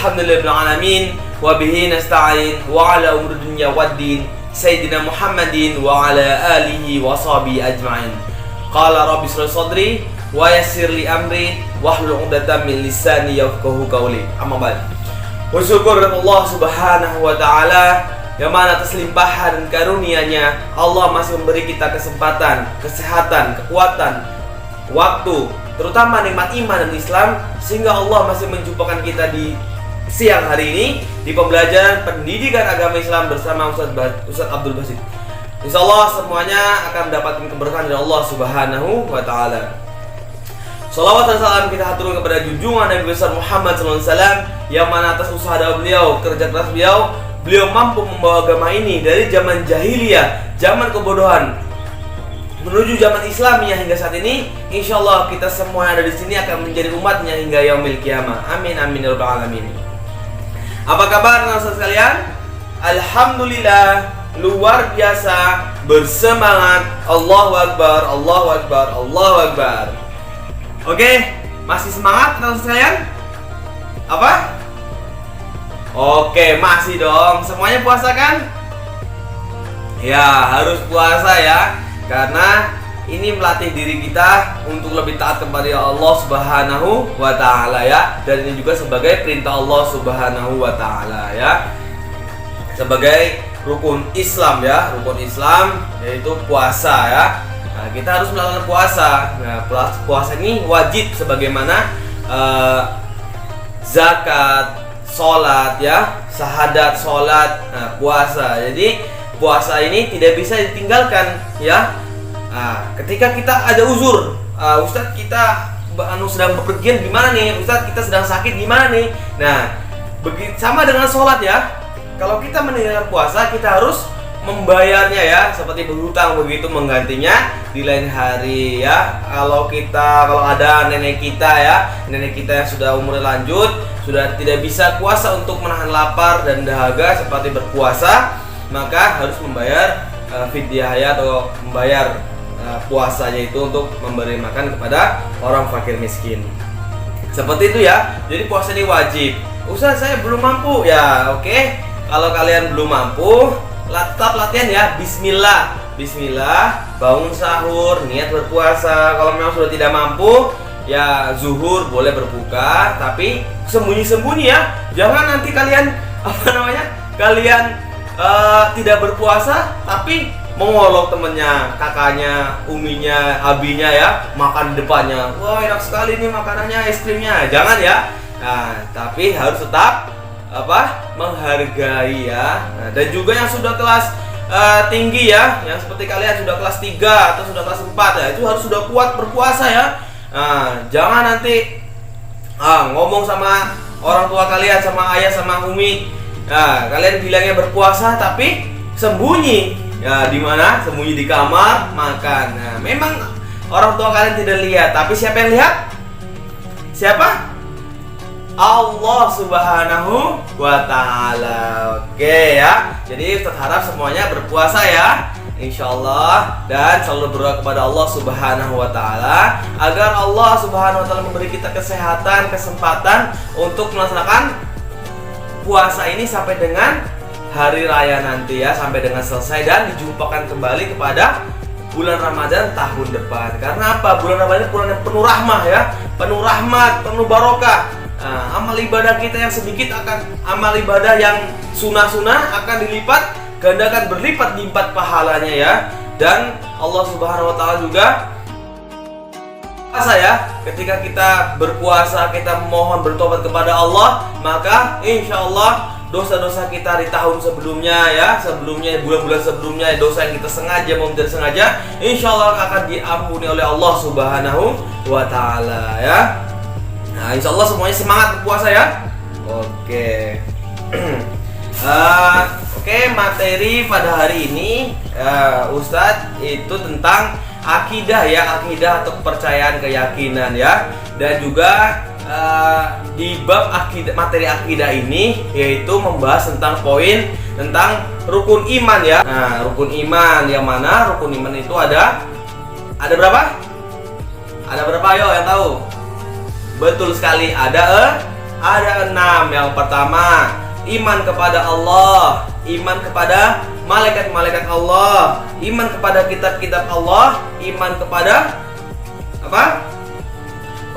Alhamdulillahil alamin wa bihi nasta'in wa ala umuri dunya waddin Sayyidina Muhammadin wa ala alihi wa sahbihi ajma'in. Qala rabbi shrah sadri wa yassir li amri wahlul 'uqdatam min lisani yafqahu qawli. Amma ba'd. Bersyukur kepada Allah Subhanahu wa taala yang mana atas limpahan dan karunia-Nya Allah masih memberi kita kesempatan, kesehatan, kekuatan, waktu, terutama nikmat iman dan Islam, sehingga Allah masih menjumpakan kita di siang hari ini di pembelajaran pendidikan agama Islam bersama Ustaz Abdul Basit. Insyaallah semuanya akan mendapatkan keberkahan dari Allah Subhanahu wa taala. Salawat dan salam kita haturkan kepada junjungan Nabi besar Muhammad SAW, yang mana atas usaha beliau, kerja keras beliau mampu membawa agama ini dari zaman jahiliyah, zaman kebodohan, menuju zaman Islamiyah hingga saat ini. Insyaallah kita semua yang ada di sini akan menjadi umatnya hingga yaumil qiyamah. Amin amin ya rabbal alamin. Apa kabar teman-teman sekalian? Alhamdulillah, luar biasa, bersemangat. Allahu Akbar, Allahu Akbar, Allahu Akbar. Oke, masih semangat teman-teman sekalian? Apa? Oke, masih dong. Semuanya puasa kan? Ya, harus puasa ya. Karena ini melatih diri kita untuk lebih taat kepada Allah Subhanahu wa taala ya. Dan ini juga sebagai perintah Allah Subhanahu wa taala ya. Sebagai rukun Islam ya, rukun Islam yaitu puasa ya. Nah, kita harus melakukan puasa. Nah, puasa ini wajib sebagaimana zakat, sholat ya, syahadat, sholat, nah, puasa. Jadi puasa ini tidak bisa ditinggalkan ya. Nah, ketika kita ada uzur, Ustadz kita sedang bepergian gimana nih? Ustadz kita sedang sakit gimana nih? Nah, sama dengan sholat ya. Kalau kita meninggalkan puasa, kita harus membayarnya ya, seperti berhutang begitu, menggantinya di lain hari ya. Kalau ada nenek kita ya, nenek kita yang sudah umurnya lanjut, sudah tidak bisa kuasa untuk menahan lapar dan dahaga seperti berpuasa, maka harus membayar fidyah ya, atau membayar puasanya itu untuk memberi makan kepada orang fakir miskin. Seperti itu ya. Jadi puasa ini wajib. Ustaz saya belum mampu ya. Oke, kalau kalian belum mampu, tetap latihan ya. Bismillah, bismillah, bangun sahur, niat berpuasa. Kalau memang sudah tidak mampu, ya zuhur boleh berbuka, tapi sembunyi-sembunyi ya. Jangan nanti kalian kalian tidak berpuasa tapi mengolok temennya, kakaknya, uminya, abinya ya, makan di depannya. Wah enak sekali nih makanannya, es krimnya. Jangan ya. Nah, tapi harus tetap menghargai ya. Nah, dan juga yang sudah kelas tinggi ya, yang seperti kalian sudah kelas 3 atau sudah kelas 4 ya, itu harus sudah kuat berpuasa ya. Nah, jangan nanti ngomong sama orang tua kalian, sama ayah, sama umi. Nah, kalian bilangnya berpuasa tapi sembunyi. Ya, di mana? Sembunyi di kamar makan. Nah, memang orang tua kalian tidak lihat, tapi siapa yang lihat? Siapa? Allah Subhanahu wa taala. Oke ya. Jadi Ustaz harap semuanya berpuasa ya, insyaallah, dan selalu berdoa kepada Allah Subhanahu wa taala agar Allah Subhanahu wa taala memberi kita kesehatan, kesempatan untuk melaksanakan puasa ini sampai dengan hari raya nanti ya, sampai dengan selesai dan dijumpakan kembali kepada bulan Ramadan tahun depan. Karena apa? Bulan Ramadan bulan yang penuh rahmah ya, penuh rahmat, penuh barokah. Nah, amal ibadah kita yang sedikit amal ibadah yang sunnah-sunnah akan dilipat gandakan, berlipat-lipat pahalanya ya. Dan Allah Subhanahu wa taala juga puasa ya. Ketika kita berpuasa, kita mohon bertobat kepada Allah, maka insyaallah dosa-dosa kita di tahun sebelumnya ya, bulan-bulan sebelumnya, dosa yang kita sengaja maupun tidak sengaja, insyaallah akan diampuni oleh Allah Subhanahu wa taala ya. Nah, insyaallah semuanya semangat berpuasa ya. Oke. Oke, materi pada hari ini Ustadz itu tentang akidah ya, akidah atau kepercayaan, keyakinan ya. Dan juga di bab akidah, materi akidah ini yaitu membahas tentang poin tentang rukun iman ya. Nah, rukun iman yang mana rukun iman itu ada berapa? Ada berapa, ayo yang tahu? Betul sekali, ada Ada 6. Yang pertama, iman kepada Allah, iman kepada malaikat-malaikat Allah, iman kepada kitab-kitab Allah, iman kepada apa?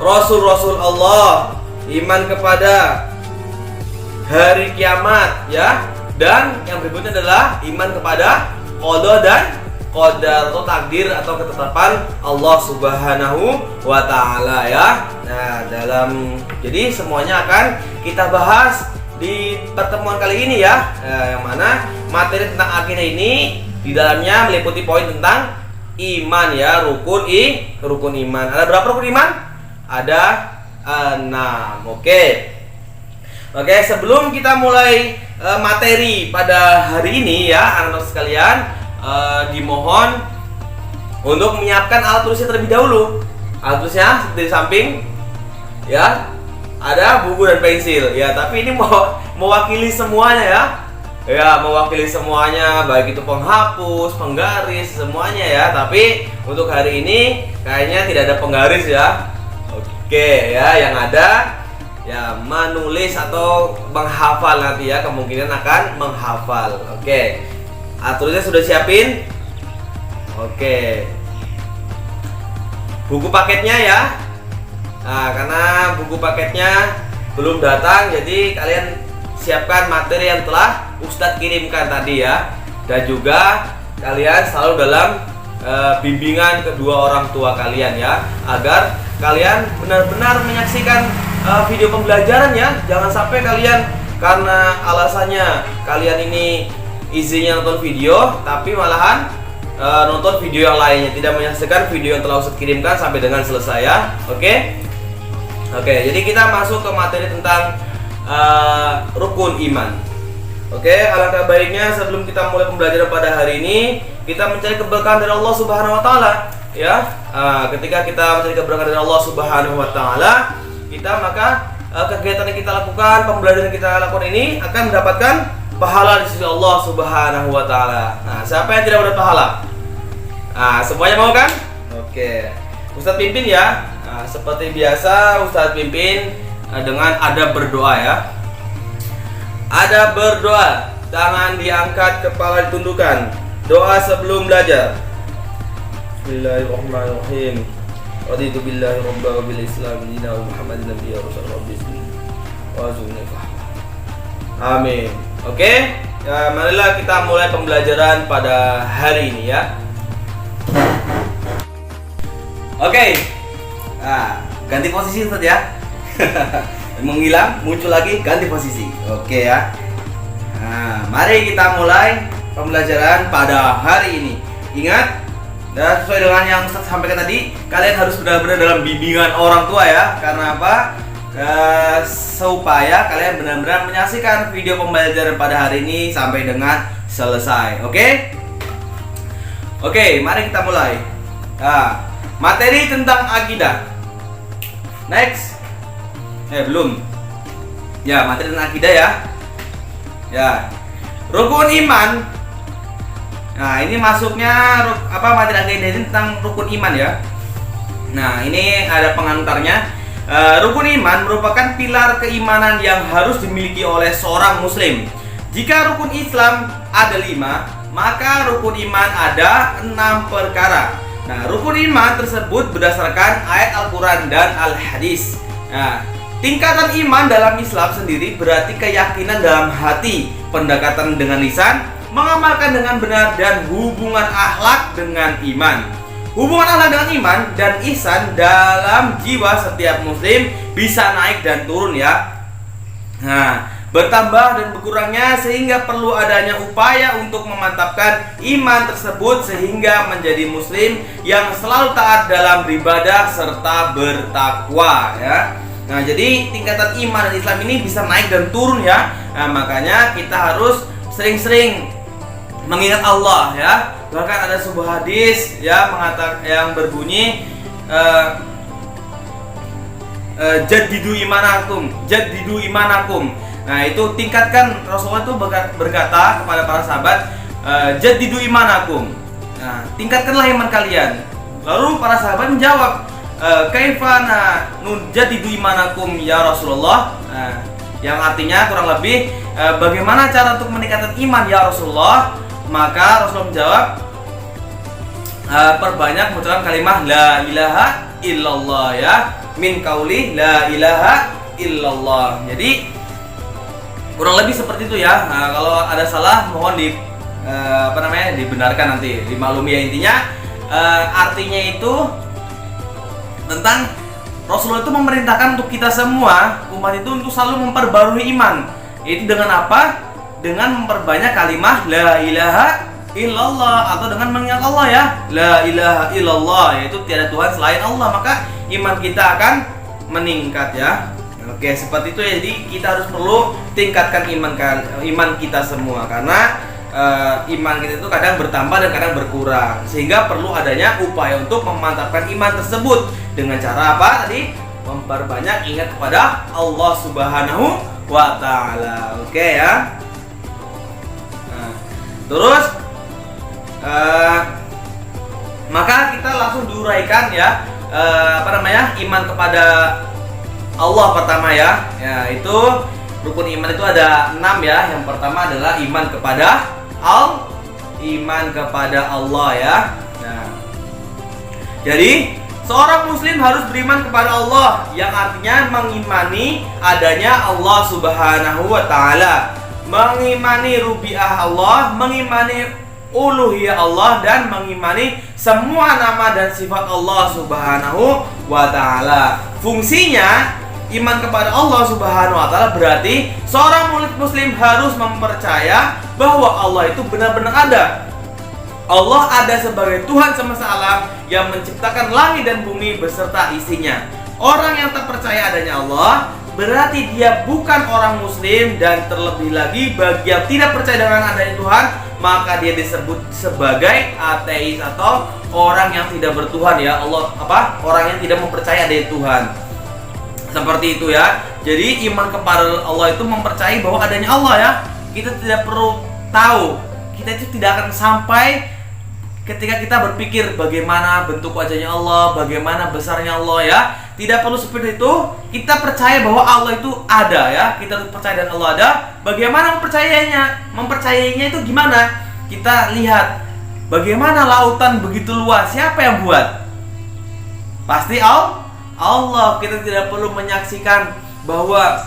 Rasul-rasul Allah, iman kepada hari kiamat, ya. Dan yang berikutnya adalah iman kepada qada dan qadar atau takdir atau ketetapan Allah Subhanahu wa taala, ya. Nah, jadi semuanya akan kita bahas di pertemuan kali ini, ya. Yang mana materi tentang akidah ini di dalamnya meliputi poin tentang iman, ya, rukun iman. Ada berapa rukun iman? Ada 6. Oke, sebelum kita mulai materi pada hari ini, ya, anak-anak sekalian, dimohon untuk menyiapkan alat tulisnya terlebih dahulu. Alat tulisnya di samping, ya, ada buku dan pensil, ya. Tapi ini mewakili semuanya, ya. Ya, mewakili semuanya, baik itu penghapus, penggaris, semuanya, ya. Tapi untuk hari ini kayaknya tidak ada penggaris, ya. Oke, ya, yang ada ya menulis atau menghafal nanti, ya, kemungkinan akan menghafal. Oke, tulisnya sudah siapin. Oke, buku paketnya, ya. Nah, karena buku paketnya belum datang, jadi kalian siapkan materi yang telah Ustadz kirimkan tadi, ya. Dan juga kalian selalu dalam bimbingan kedua orang tua kalian, ya, agar kalian benar-benar menyaksikan video pembelajaran, ya. Jangan sampai kalian karena alasannya kalian ini izinnya nonton video, tapi malahan nonton video yang lainnya, tidak menyaksikan video yang telah Ustadz kirimkan sampai dengan selesai, ya. Oke, jadi kita masuk ke materi tentang rukun iman. Oke, alangkah baiknya sebelum kita mulai pembelajaran pada hari ini, kita mencari keberkahan dari Allah Subhanahu wa taala, ya. Ketika kita mencari keberkahan dari Allah Subhanahu wa taala, maka kegiatan yang kita lakukan, pembelajaran yang kita lakukan ini akan mendapatkan pahala di sisi Allah Subhanahu wa taala. Nah, siapa yang tidak mendapat pahala? Semuanya mau, kan? Oke. Ustadz pimpin, ya. Seperti biasa Ustadz pimpin dengan adab berdoa, ya. Adab berdoa, tangan diangkat, kepala ditundukkan. Doa sebelum belajar. Bismillahirrahmanirrahim. Raditu billahi rabban wa bil islam dinan wa Muhammadin nabiyyan rasul rabbi wa azuni. Amin. Oke, ya, marilah kita mulai pembelajaran pada hari ini, ya. Oke. Ganti posisi, Ustaz, ya. Menghilang, muncul lagi, ganti posisi. Oke, ya. Mari kita mulai pembelajaran pada hari ini. Ingat, dan sesuai dengan yang Ustaz sampaikan tadi, kalian harus benar-benar dalam bimbingan orang tua, ya. Karena apa? Supaya kalian benar-benar menyaksikan video pembelajaran pada hari ini sampai dengan selesai. Oke, mari kita mulai. Materi tentang akidah. Next. Belum. Ya, materi tentang akidah, ya. Ya. Rukun iman. Nah, ini masuknya materi akidah ini tentang rukun iman, ya. Nah, ini ada pengantarnya. Rukun iman merupakan pilar keimanan yang harus dimiliki oleh seorang muslim. Jika rukun Islam ada 5, maka rukun iman ada 6 perkara. Nah, rukun iman tersebut berdasarkan ayat Al-Quran dan Al-Hadis. Nah, tingkatan iman dalam Islam sendiri berarti keyakinan dalam hati, pendekatan dengan lisan, mengamalkan dengan benar, dan hubungan akhlak dengan iman. Hubungan akhlak dengan iman dan ihsan dalam jiwa setiap muslim bisa naik dan turun, ya. Nah, bertambah dan berkurangnya sehingga perlu adanya upaya untuk memantapkan iman tersebut sehingga menjadi muslim yang selalu taat dalam beribadah serta bertakwa, ya. Nah, jadi tingkatan iman dan Islam ini bisa naik dan turun, ya. Nah, makanya kita harus sering-sering mengingat Allah, ya. Bahkan ada sebuah hadis, ya, yang berbunyi jaddidu imanakum. Nah, itu tingkatkan. Rasulullah itu berkata kepada para sahabat, jaddidu imanakum. Nah, tingkatkanlah iman kalian. Lalu para sahabat menjawab, kaifana nujaddidu imanakum ya Rasulullah? Nah, yang artinya kurang lebih bagaimana cara untuk meningkatkan iman ya Rasulullah? Maka Rasulullah menjawab, perbanyak mengucapkan kalimat la ilaha illallah ya, min qauli la ilaha illallah. Jadi kurang lebih seperti itu ya. Nah, kalau ada salah mohon dibenarkan nanti, dimaklumi ya. Intinya artinya itu tentang Rasulullah itu memerintahkan untuk kita semua umat itu untuk selalu memperbarui iman. Itu dengan apa? Dengan memperbanyak kalimat la ilaha illallah, atau dengan mengingat Allah ya, la ilaha illallah, yaitu tiada Tuhan selain Allah, maka iman kita akan meningkat ya. Oke, seperti itu ya. Jadi kita harus perlu tingkatkan iman kita semua, karena iman kita itu kadang bertambah dan kadang berkurang, sehingga perlu adanya upaya untuk memantapkan iman tersebut dengan cara apa tadi? Memperbanyak ingat kepada Allah Subhanahu wa Ta'ala. Oke ya. Nah, terus maka kita langsung diuraikan ya, iman kepada Allah pertama ya. Ya, itu rukun iman itu ada 6 ya. Yang pertama adalah iman kepada Allah ya. Nah, jadi seorang muslim harus beriman kepada Allah, yang artinya mengimani adanya Allah Subhanahu wa Ta'ala, mengimani rubiah Allah, mengimani uluhiyah Allah, dan mengimani semua nama dan sifat Allah Subhanahu wa Ta'ala. Fungsinya iman kepada Allah Subhanahu wa Ta'ala berarti seorang muslim harus mempercaya bahwa Allah itu benar-benar ada. Allah ada sebagai Tuhan semesta alam yang menciptakan langit dan bumi beserta isinya. Orang yang tak percaya adanya Allah berarti dia bukan orang muslim, dan terlebih lagi bagi yang tidak percaya dengan adanya Tuhan, maka dia disebut sebagai ateis atau orang yang tidak bertuhan ya. Orang yang tidak mempercayai adanya Tuhan. Seperti itu ya. Jadi iman kepada Allah itu mempercayai bahwa adanya Allah ya. Kita tidak perlu tahu, kita itu tidak akan sampai ketika kita berpikir bagaimana bentuk wajahnya Allah, bagaimana besarnya Allah ya. Tidak perlu seperti itu. Kita percaya bahwa Allah itu ada ya. Kita harus percaya dan Allah ada. Bagaimana mempercayainya? Mempercayainya itu gimana? Kita lihat bagaimana lautan begitu luas, siapa yang buat? Pasti Allah. Kita tidak perlu menyaksikan bahwa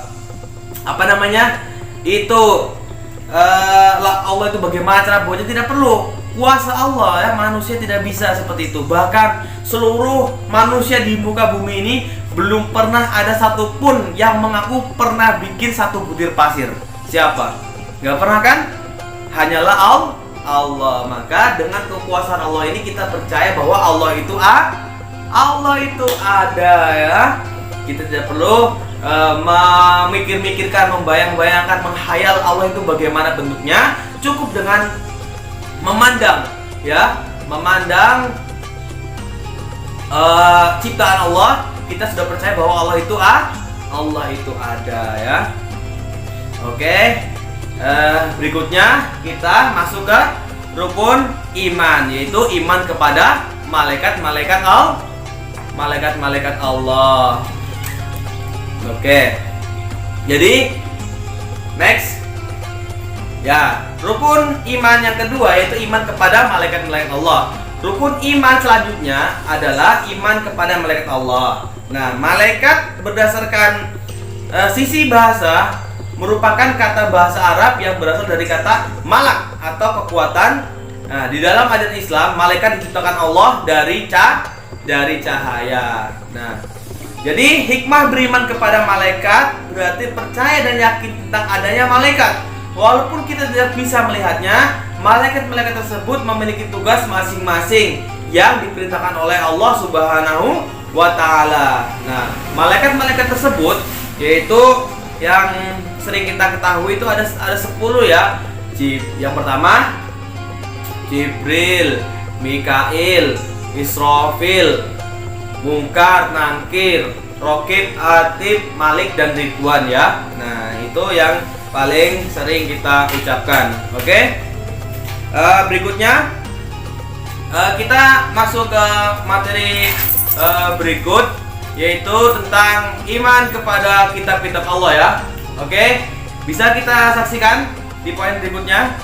Allah itu bagaimana cara buatnya, tidak perlu. Kuasa Allah ya, manusia tidak bisa seperti itu. Bahkan seluruh manusia di muka bumi ini belum pernah ada satupun yang mengaku pernah bikin satu butir pasir. Siapa? Gak pernah kan? Hanyalah Allah. Maka dengan kekuasaan Allah ini kita percaya bahwa Allah itu ada ya. Kita tidak perlu memikir-mikirkan, membayang-bayangkan, menghayal Allah itu bagaimana bentuknya. Cukup dengan memandang ciptaan Allah, kita sudah percaya bahwa Allah itu ada ya. Oke. Berikutnya kita masuk ke rukun iman, yaitu iman kepada malaikat-malaikat Allah. Oke. Jadi next ya, rukun iman yang kedua yaitu iman kepada malaikat-malaikat Allah. Rukun iman selanjutnya adalah iman kepada malaikat Allah. Nah, malaikat berdasarkan sisi bahasa merupakan kata bahasa Arab yang berasal dari kata malak atau kekuatan. Nah, di dalam ajaran Islam, malaikat diciptakan Allah dari cahaya. Nah, jadi hikmah beriman kepada malaikat berarti percaya dan yakin tentang adanya malaikat. Walaupun kita tidak bisa melihatnya, malaikat-malaikat tersebut memiliki tugas masing-masing yang diperintahkan oleh Allah Subhanahu wa Ta'ala. Nah, malaikat-malaikat tersebut yaitu yang sering kita ketahui itu ada 10 ya. Yang pertama Jibril, Mikail, Israfil, Munkar, Nangkir, Rokib, Atib, Malik, dan Ridwan ya. Nah, itu yang paling sering kita ucapkan. Oke. Berikutnya kita masuk ke materi berikut, yaitu tentang iman kepada kitab-kitab Allah ya. Oke, bisa kita saksikan di poin berikutnya.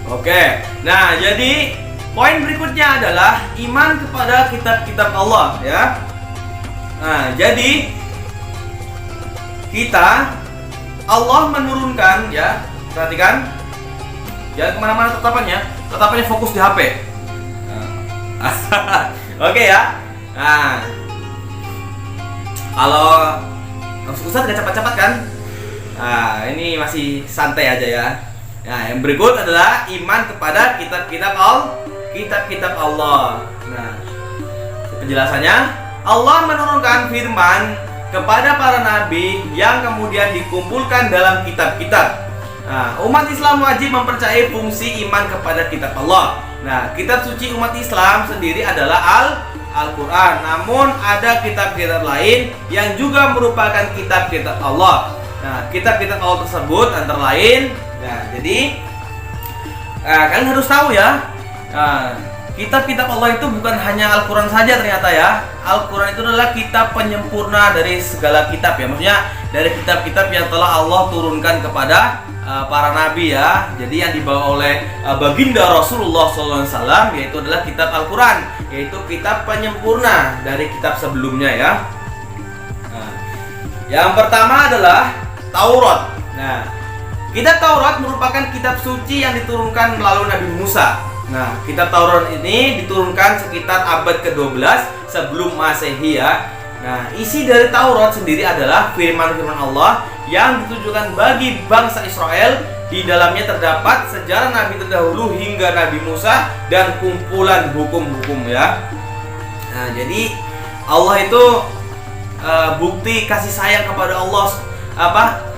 Oke, nah jadi poin berikutnya adalah iman kepada kitab-kitab Allah ya. Nah, jadi kita Allah menurunkan ya, perhatikan, jangan kemana-mana tetapannya fokus di HP. Oke ya. Nah, kalau Ustaz gak cepat-cepat kan? Nah, ini masih santai aja ya. Nah, yang berikut adalah iman kepada kitab-kitab Allah. Nah, penjelasannya, Allah menurunkan firman kepada para nabi yang kemudian dikumpulkan dalam kitab-kitab. Nah, umat Islam wajib mempercayai fungsi iman kepada kitab Allah. Nah, kitab suci umat Islam sendiri adalah Al-Quran. Namun ada kitab-kitab lain yang juga merupakan kitab-kitab Allah. Nah, kitab-kitab Allah tersebut antara lain. Nah, jadi kalian harus tahu ya, kitab-kitab Allah itu bukan hanya Al-Quran saja ternyata ya. Al-Quran itu adalah kitab penyempurna dari segala kitab ya. Maksudnya dari kitab-kitab yang telah Allah turunkan kepada para nabi ya. Jadi yang dibawa oleh baginda Rasulullah SAW yaitu adalah kitab Al-Quran, yaitu kitab penyempurna dari kitab sebelumnya ya. Nah, yang pertama adalah Taurat. Nah, kitab Taurat merupakan kitab suci yang diturunkan melalui Nabi Musa. Nah, kitab Taurat ini diturunkan sekitar abad ke-12 sebelum Masehi ya. Nah, isi dari Taurat sendiri adalah firman-firman Allah yang ditujukan bagi bangsa Israel. Di dalamnya terdapat sejarah nabi terdahulu hingga Nabi Musa dan kumpulan hukum-hukum ya. Nah, jadi Allah itu bukti kasih sayang kepada Allah,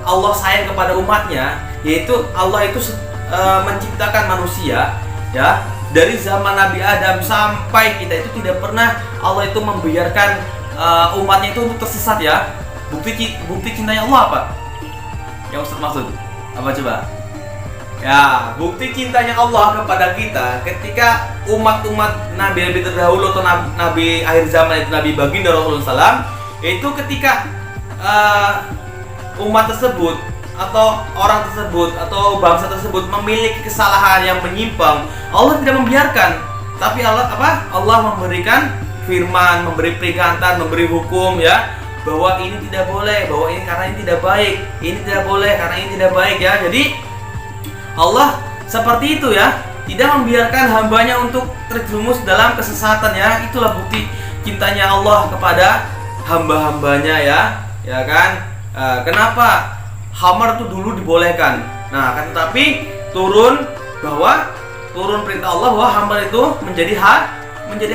Allah sayang kepada umatnya, yaitu Allah itu menciptakan manusia ya, dari zaman Nabi Adam sampai kita itu tidak pernah Allah itu membiarkan umatnya itu untuk tersesat ya. Bukti cintanya Allah apa? Yang Ustaz maksud apa coba? Ya, bukti cintanya Allah kepada kita ketika umat-umat nabi-nabi terdahulu atau nabi akhir zaman itu Nabi baginda Rasulullah SAW, itu ketika umat tersebut atau orang tersebut atau bangsa tersebut memiliki kesalahan yang menyimpang, Allah tidak membiarkan, tapi Allah memberikan firman, memberi peringatan, memberi hukum ya, bahwa ini tidak boleh, bahwa ini karena ini tidak baik, ini tidak boleh karena ini tidak baik ya. Jadi Allah seperti itu ya, tidak membiarkan hambanya untuk terjerumus dalam kesesatan ya. Itulah bukti cintanya Allah kepada hamba-hambanya ya kan. Kenapa khamar itu dulu dibolehkan? Nah, kan tetapi turun perintah Allah bahwa khamar itu menjadi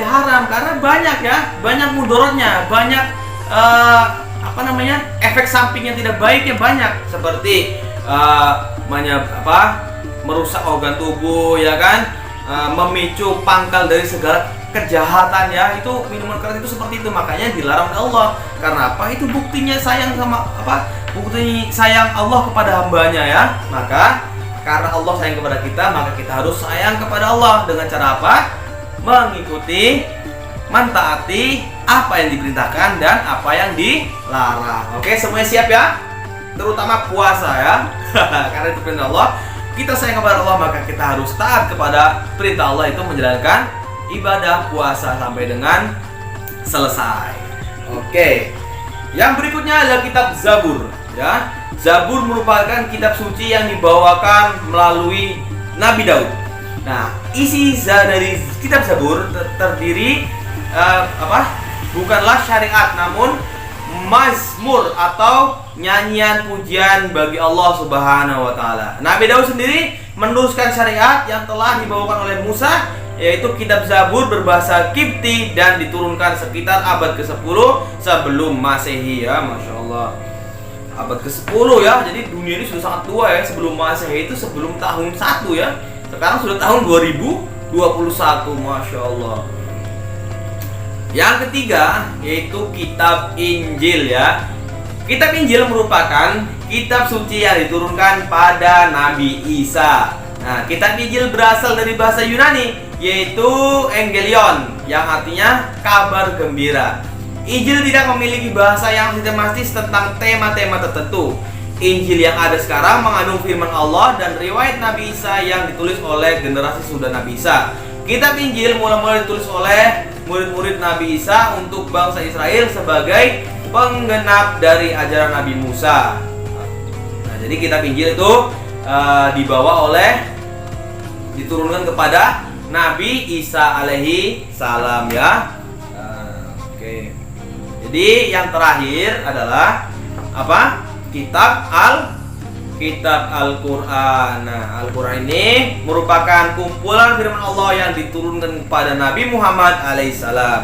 haram karena banyak mudorotnya, banyak efek samping yang tidak baik yang banyak, seperti merusak organ tubuh ya kan, memicu pangkal dari segala kejahatan ya. Itu minuman keras itu seperti itu, makanya dilarang oleh Allah. Karena apa? Itu buktinya sayang bukti sayang Allah kepada hambanya ya. Maka karena Allah sayang kepada kita, maka kita harus sayang kepada Allah dengan cara apa? Mengikuti, mentaati apa yang diperintahkan dan apa yang dilarang. Oke, semuanya siap ya? Terutama puasa ya. Karena itu perintah Allah. Kita sayang kepada Allah, maka kita harus taat kepada perintah Allah, itu menjalankan ibadah puasa sampai dengan selesai. Oke. Yang berikutnya adalah kitab Zabur ya. Zabur merupakan kitab suci yang dibawakan melalui Nabi Daud. Nah, isi dari kitab Zabur terdiri bukanlah syariat, namun mazmur atau nyanyian pujian bagi Allah Subhanahu wa taala. Nabi Daud sendiri meneruskan syariat yang telah dibawakan oleh Musa, yaitu kitab Zabur berbahasa Kipti dan diturunkan sekitar abad ke-10 sebelum Masehi ya. Masya Allah, abad ke-10 ya. Jadi dunia ini sudah sangat tua ya. Sebelum Masehi itu sebelum tahun 1 ya. Sekarang sudah tahun 2021. Masya Allah. Yang ketiga yaitu kitab Injil ya. Kitab Injil merupakan kitab suci yang diturunkan pada Nabi Isa. Nah, kitab Injil berasal dari bahasa Yunani, yaitu Evangelion, yang artinya kabar gembira. Injil tidak memiliki bahasa yang sistematis tentang tema-tema tertentu. Injil yang ada sekarang mengandung firman Allah dan riwayat Nabi Isa yang ditulis oleh generasi sudah Nabi Isa. Kitab Injil mula-mula ditulis oleh murid-murid Nabi Isa untuk bangsa Israel sebagai penggenap dari ajaran Nabi Musa. Nah, jadi kitab Injil itu diturunkan kepada Nabi Isa alaihi salam ya. Oke. Jadi yang terakhir adalah apa? Kitab Al-Quran. Nah, Al-Quran ini merupakan kumpulan firman Allah yang diturunkan kepada Nabi Muhammad alaihissalam.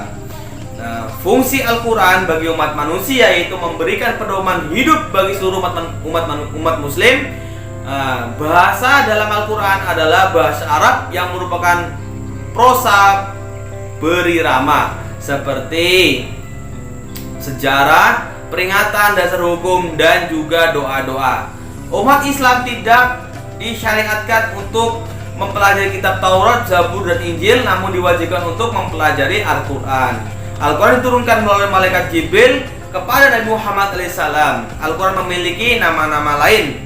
Nah, fungsi Al-Quran bagi umat manusia yaitu memberikan pedoman hidup bagi seluruh umat Muslim. Bahasa dalam Al-Quran adalah bahasa Arab yang merupakan prosa berirama seperti sejarah, peringatan, dasar hukum, dan juga doa-doa. Umat Islam tidak disyariatkan untuk mempelajari kitab Taurat, Zabur, dan Injil, namun diwajibkan untuk mempelajari Al-Quran. Al-Quran diturunkan melalui malaikat Jibril kepada Nabi Muhammad alaihissalam. Al-Quran memiliki nama-nama lain,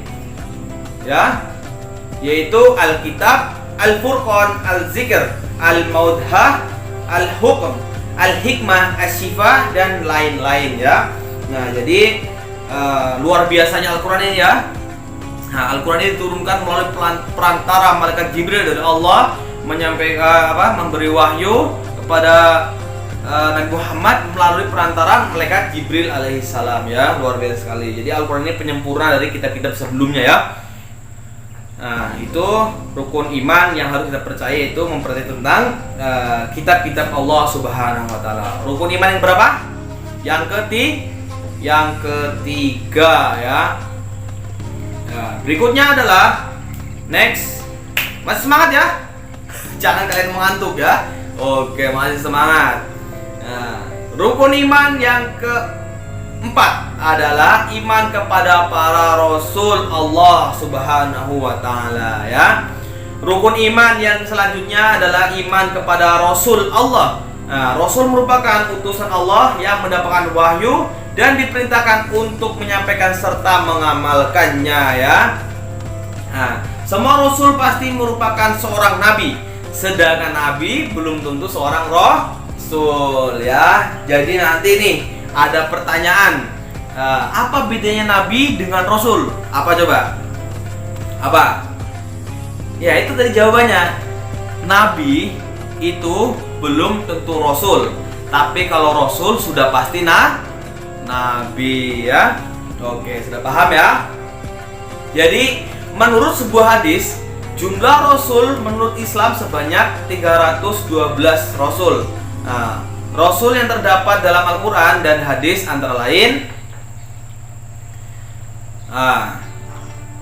ya, yaitu Alkitab, Al-Furqan, Al-Zikr, Al-Maudhah, Al-Hukm, Al-Hikmah, Asy-Syifa, dan lain-lain ya. Nah, jadi luar biasanya Al-Quran ini ya. Nah, Al-Quran ini diturunkan melalui perantara malaikat Jibril dari Allah menyampaikan memberi wahyu kepada Nabi Muhammad melalui perantara malaikat Jibril alaihissalam ya. Luar biasa sekali. Jadi Al-Quran ini penyempurna dari kitab-kitab sebelumnya ya. Nah, itu rukun iman yang harus kita percaya, itu mempercayai tentang kitab-kitab Allah Subhanahu wa taala. Rukun iman yang berapa? Yang ketiga ya. Berikutnya adalah next. Masih semangat ya? Jangan kalian mengantuk ya. Oke, masih semangat. Rukun iman yang keempat adalah iman kepada para rasul Allah Subhanahu wa taala ya. Rukun iman yang selanjutnya adalah iman kepada rasul Allah. Rasul merupakan utusan Allah yang mendapatkan wahyu dan diperintahkan untuk menyampaikan serta mengamalkannya ya. Semua rasul pasti merupakan seorang nabi, sedangkan nabi belum tentu seorang rasul ya. Jadi nanti nih ada pertanyaan, apa bedanya nabi dengan rasul? Apa coba? Apa? Ya, itu tadi jawabannya. Nabi itu belum tentu rasul, tapi kalau rasul sudah pasti nabi ya. Oke, sudah paham ya? Jadi menurut sebuah hadis, jumlah rasul menurut Islam sebanyak 312 rasul. Rasul yang terdapat dalam Al-Quran dan hadis antara lain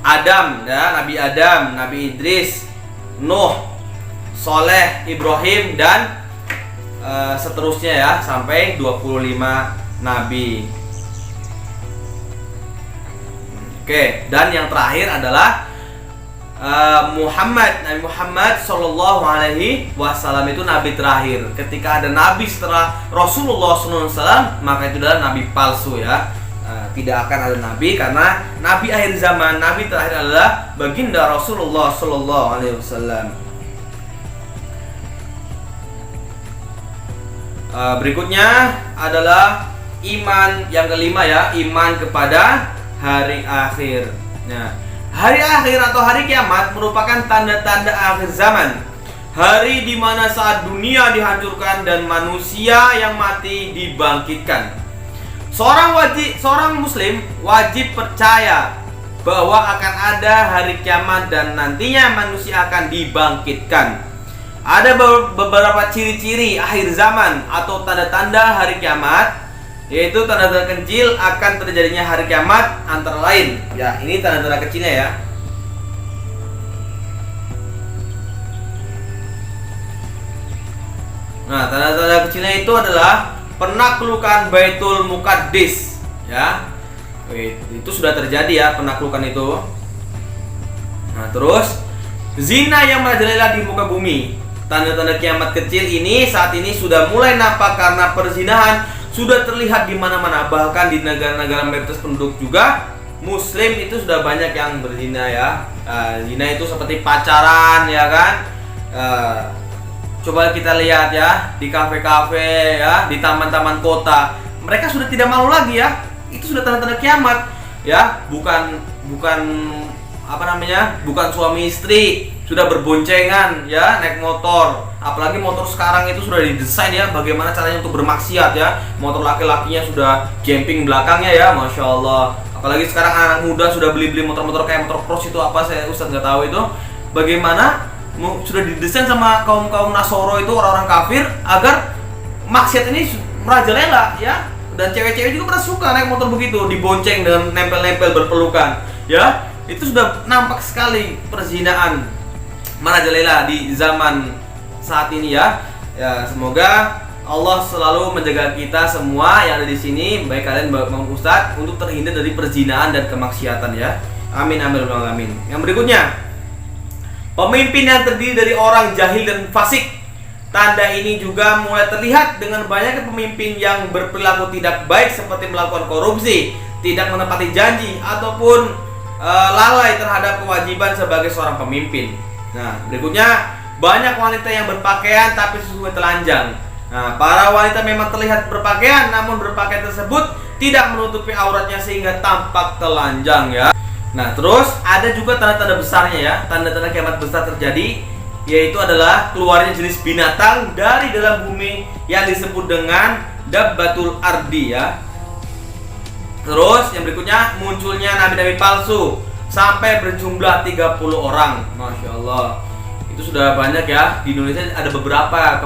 Adam ya, Nabi Adam, Nabi Idris, Nuh, Soleh, Ibrahim, dan seterusnya ya, sampai 25 nabi. Oke, dan yang terakhir adalah Nabi Muhammad Shallallahu Alaihi Wasallam itu nabi terakhir. Ketika ada nabi setelah Rasulullah SAW, maka itu adalah nabi palsu ya. Tidak akan ada nabi, karena nabi akhir zaman, nabi terakhir adalah baginda Rasulullah Shallallahu Alaihi Wasallam. Berikutnya adalah iman yang kelima ya, iman kepada hari akhir. Nah, hari akhir atau hari kiamat merupakan tanda-tanda akhir zaman. Hari di mana saat dunia dihancurkan dan manusia yang mati dibangkitkan. Seorang muslim wajib percaya bahwa akan ada hari kiamat dan nantinya manusia akan dibangkitkan. Ada beberapa ciri-ciri akhir zaman atau tanda-tanda hari kiamat, yaitu tanda-tanda kecil akan terjadinya hari kiamat antara lain. Ya, ini tanda-tanda kecilnya ya. Nah, tanda-tanda kecilnya itu adalah penaklukan Baitul Muqaddis ya. Itu sudah terjadi ya, penaklukan itu. Nah, terus zina yang merajalela di muka bumi. Tanda-tanda kiamat kecil ini saat ini sudah mulai nampak karena perzinahan sudah terlihat di mana-mana, bahkan di negara-negara mayoritas penduduk juga Muslim itu sudah banyak yang berzina ya. Zina itu seperti pacaran ya kan. Coba kita lihat ya di kafe-kafe ya, di taman-taman kota, mereka sudah tidak malu lagi ya. Itu sudah tanda-tanda kiamat ya. Bukan bukan suami istri sudah berboncengan ya, naik motor. Apalagi motor sekarang itu sudah didesain ya, bagaimana caranya untuk bermaksiat ya. Motor laki-lakinya sudah camping belakangnya ya, masya Allah. Apalagi sekarang anak muda sudah beli motor-motor kayak motor cross itu apa, saya Ustadz nggak tahu itu. Bagaimana sudah didesain sama kaum Nasoro itu, orang-orang kafir, agar maksiat ini merajalela ya. Dan cewek-cewek juga pada suka naik motor begitu, dibonceng dengan nempel-nempel berpelukan ya. Itu sudah nampak sekali perzinaan merajalela di zaman saat ini ya. Ya, semoga Allah selalu menjaga kita semua yang ada di sini, baik kalian maupun Ustadz, untuk terhindar dari perzinaan dan kemaksiatan ya. Amin amin amin. Yang berikutnya, pemimpin yang terdiri dari orang jahil dan fasik. Tanda ini juga mulai terlihat dengan banyaknya pemimpin yang berperilaku tidak baik, seperti melakukan korupsi, tidak menepati janji, ataupun lalai terhadap kewajiban sebagai seorang pemimpin. Nah, berikutnya, banyak wanita yang berpakaian tapi sesungguhnya telanjang. Nah, para wanita memang terlihat berpakaian, namun berpakaian tersebut tidak menutupi auratnya sehingga tampak telanjang ya. Nah, terus ada juga tanda-tanda besarnya ya, tanda-tanda kiamat besar terjadi, yaitu adalah keluarnya jenis binatang dari dalam bumi yang disebut dengan dabbatul ardi ya. Terus yang berikutnya, munculnya nabi-nabi palsu sampai berjumlah 30 orang. Masya Allah. Itu sudah banyak ya. Di Indonesia ada beberapa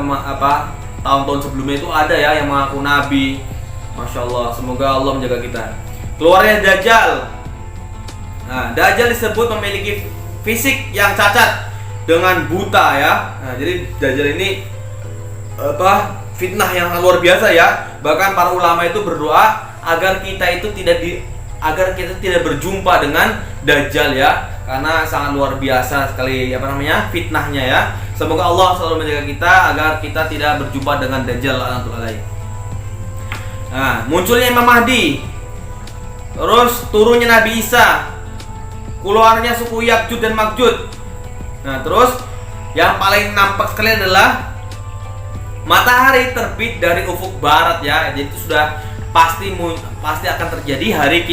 tahun-tahun sebelumnya itu ada ya yang mengaku nabi. Masya Allah. Semoga Allah menjaga kita. Keluarnya Dajjal. Nah, Dajjal disebut memiliki fisik yang cacat dengan buta ya. Nah, jadi Dajjal ini fitnah yang luar biasa ya. Bahkan para ulama itu berdoa agar kita tidak berjumpa dengan Dajjal ya, karena sangat luar biasa sekali fitnahnya ya. Semoga Allah selalu menjaga kita agar kita tidak berjumpa dengan Dajjal. Nah, munculnya Imam Mahdi, terus turunnya Nabi Isa, keluarnya suku Ya'juj dan Ma'juj. Nah, terus yang paling nampak sekali adalah matahari terbit dari ufuk barat ya. Jadi itu sudah pasti akan terjadi hari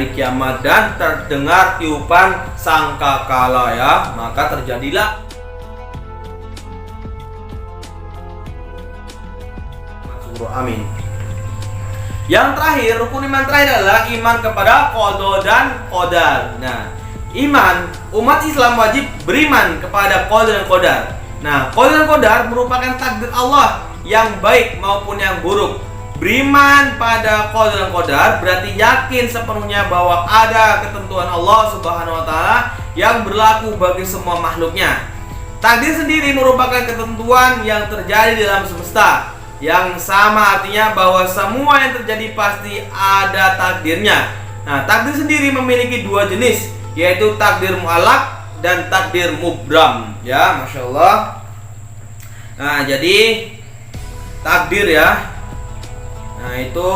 kiamat, dan terdengar tiupan sangkakala ya. Maka terjadilah amin. Yang terakhir, rukun iman terakhir adalah iman kepada qada dan qadar. Nah, umat Islam wajib beriman kepada qada dan qadar. Nah, qada dan qadar merupakan takdir Allah yang baik maupun yang buruk. Beriman pada qada dan qadar berarti yakin sepenuhnya bahwa ada ketentuan Allah Subhanahu wa taala yang berlaku bagi semua makhluknya. Takdir sendiri merupakan ketentuan yang terjadi di alam semesta, yang sama artinya bahwa semua yang terjadi pasti ada takdirnya. Nah, takdir sendiri memiliki dua jenis, yaitu takdir mu'allaq dan takdir mubram ya. Masya Allah. Nah, jadi takdir ya, nah itu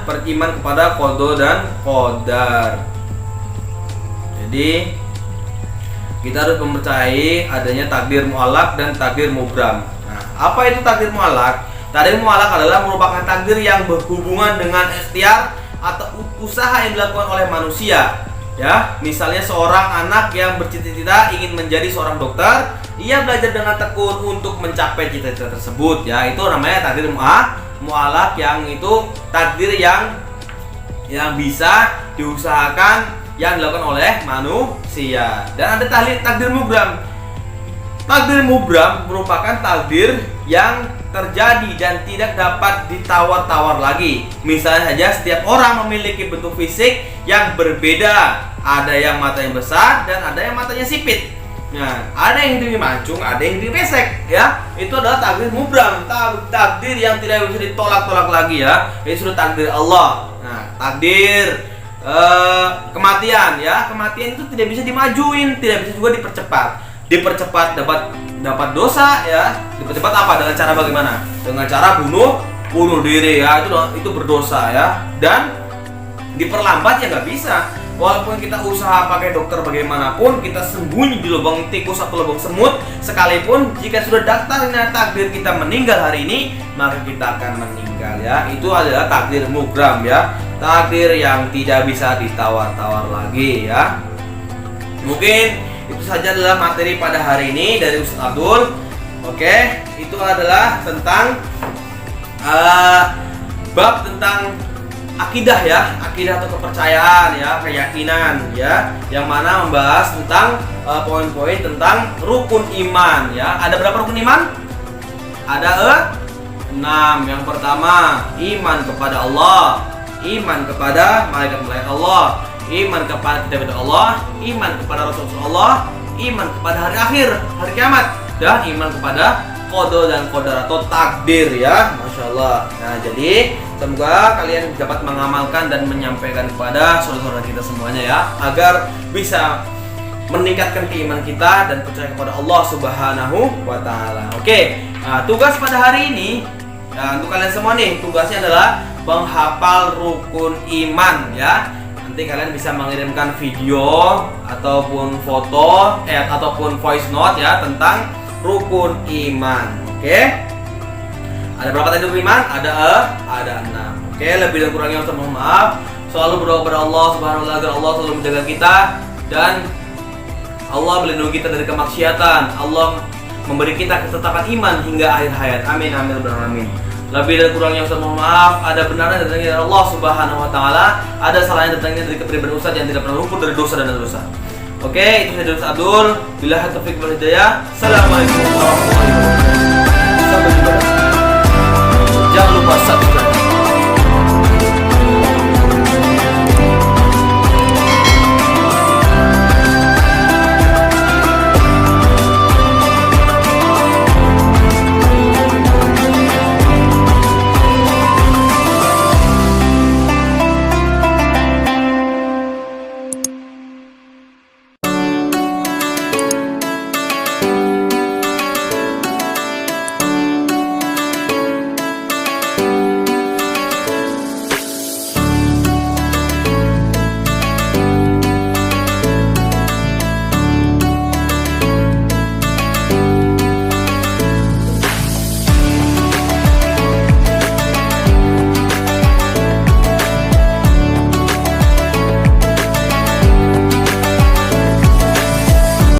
beriman kepada qada dan qadar. Jadi kita harus mempercayai adanya takdir mu'allaq dan takdir mubram. Nah, apa itu takdir mu'allaq? Takdir mu'allaq adalah merupakan takdir yang berhubungan dengan ikhtiar atau usaha yang dilakukan oleh manusia. Ya, misalnya seorang anak yang bercita-cita ingin menjadi seorang dokter, ia belajar dengan tekun untuk mencapai cita-cita tersebut. Ya, itu namanya takdir mu'allaq, yang itu takdir yang bisa diusahakan, yang dilakukan oleh manusia. Dan ada takdir mubram. Takdir mubram merupakan takdir yang terjadi dan tidak dapat ditawar-tawar lagi. Misalnya saja, setiap orang memiliki bentuk fisik yang berbeda. Ada yang matanya besar dan ada yang matanya sipit. Nah, ada yang hidungnya mancung, ada yang hidungnya pesek ya. Itu adalah takdir mubram, takdir yang tidak bisa ditolak-tolak lagi ya. Itu sudah takdir Allah. Nah, takdir kematian ya. Kematian itu tidak bisa dimajuin, tidak bisa juga dipercepat dapat dapat dosa ya. Dapat apa? Dengan cara bagaimana? Dengan cara bunuh diri ya. Itu berdosa ya. Dan diperlambat ya nggak bisa. Walaupun kita usaha pakai dokter bagaimanapun, kita sembunyi di lubang tikus atau lubang semut sekalipun, jika sudah daftarnya takdir kita meninggal hari ini, maka kita akan meninggal ya. Itu adalah takdir mugram ya, takdir yang tidak bisa ditawar-tawar lagi ya. Mungkin itu saja adalah materi pada hari ini dari Ustaz Abdul. Oke, itu adalah tentang bab tentang akidah ya, akidah atau kepercayaan ya, keyakinan ya, yang mana membahas tentang poin-poin tentang rukun iman ya. Ada berapa rukun iman? Ada 6. Yang pertama, iman kepada Allah, iman kepada malaikat-malaikat Allah, iman kepada kitab Allah, iman kepada Rasulullah, iman kepada hari akhir, hari kiamat, dan iman kepada qada dan qadar atau takdir ya. Masya Allah. Nah, jadi semoga kalian dapat mengamalkan dan menyampaikan kepada saudara-saudara kita semuanya ya, agar bisa meningkatkan keimanan kita dan percaya kepada Allah Subhanahu wa taala. Oke. Nah, tugas pada hari ini ya, untuk kalian semua nih, tugasnya adalah menghafal rukun iman ya. Nanti kalian bisa mengirimkan video ataupun foto ataupun voice note ya tentang rukun iman. Oke. Ada berapa tadi rukun iman? Ada 6. Oke, lebih dan kurangnya mohon maaf. Selalu berdoa kepada Allah Subhanahu wa taala agar Allah selalu menjaga kita dan Allah melindungi kita dari kemaksiatan. Allah memberi kita ketetapan iman hingga akhir hayat. Amin amin amin. Lebih dan kurangnya mohon maaf. Ada benarnya datangnya dari Allah Subhanahu wa taala, ada salahnya datangnya dari kepribadian Ustaz yang tidak pernah luput dari dosa dan dosa. Oke, itu saja Ustaz Abdul. Billahi taufiq wal hidayah. Assalamualaikum warahmatullahi wabarakatuh. Sampai jumpa. Jangan lupa subscribe.